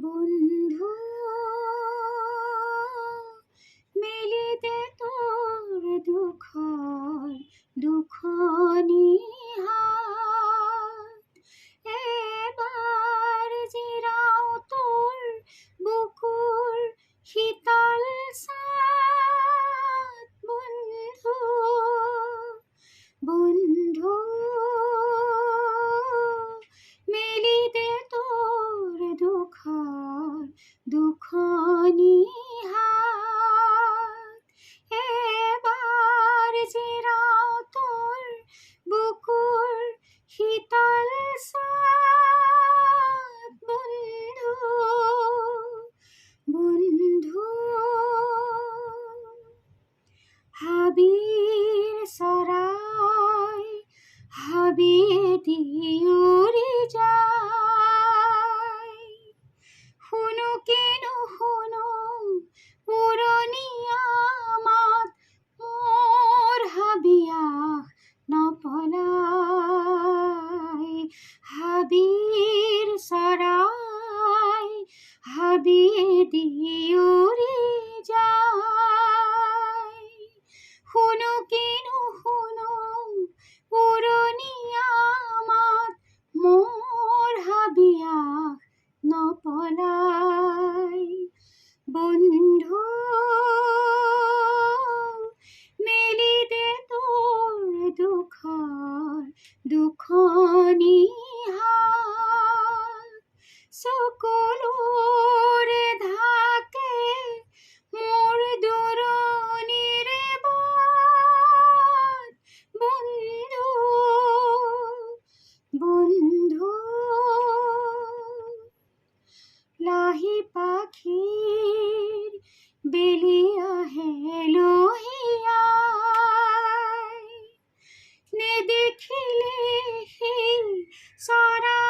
বন্ধু মেলিতে তোর দুখনি হাত এবার জিরাও তোর বুকুর শীতল সাথ বন্ধু বন্ধু মেলিতে তোর দুখনি হাত এবার জিরাও তোর বুকুর শীতল সাথ বন্ধু বন্ধু হাবির সরাই হাবিয়ে উড়ে যায় শুনো কেনো শুনো পুরনিয়া মাত মোর হাবিয়াহ নপলাই হাবির সরাই হাবিয়ে উড়ে যায় শুনো কেনো শুনো পুরনিয়া মাত মোর হাবিয়াহ নপলাই বন্ধু মেলিতে তোর দুখনি হাত সকলোৰে ঢাকে মোৰ দুৰণিৰ বাট বন্ধু বন্ধু লাহি পাখিৰ বেলি আহে লহিয়াই নেদেখিলে সেই চৰাই